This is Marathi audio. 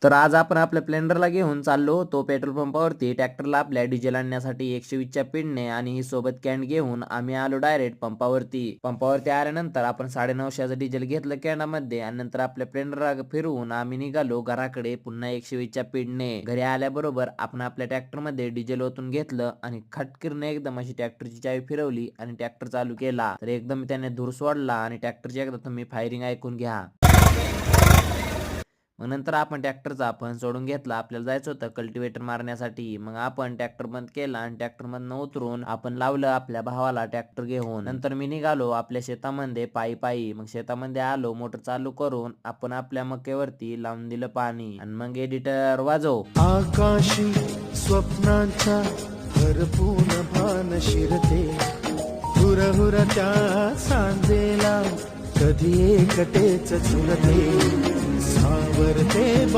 तर आज आपण आपल्या स्प्लेंडरला घेऊन चाललो होतो पेट्रोल पंपावरती ट्रॅक्टरला आपल्या डिझेल आणण्यासाठी 120च्या पिनने आणि ही सोबत कॅन घेऊन आम्ही आलो डायरेक्ट पंपावरती आल्यानंतर आपण 950चं डिझेल घेतलं कॅनामध्ये आणि नंतर आपल्या स्प्लेंडरला फिरवून आम्ही निघालो घराकडे पुन्हा 120च्या पिनने. घरी आल्याबरोबर आपण आपल्या ट्रॅक्टरमध्ये डिझेल ओतून घेतलं आणि खटकीरने एकदम अशी ट्रॅक्टरची चावी फिरवली आणि ट्रॅक्टर चालू केला. तर एकदम त्याने धूर सोडला आणि ट्रॅक्टरची एकदा तुम्ही फायरिंग ऐकून घ्या. मग नंतर आपण ट्रॅक्टरचा फन सोडून घेतला. आपल्याला जायचं होतं कल्टिवेटर मारण्यासाठी. मग आपण ट्रॅक्टर बंद केला आणि ट्रॅक्टरमधनं उतरून आपण लावलं आपल्या भावाला ट्रॅक्टर घेऊन. नंतर मी निघालो आपल्या शेतामध्ये पायी. मग शेतामध्ये आलो, मोटर चालू करून आपण आपल्या मक्यावरती लावून दिलं पाणी. आणि मग एडिटर वाजव. आकाशी स्वप्नांचा हरपून भान शिरते, हुरहुरत्या सांजेला कधी एकटेच झुरते, सावरते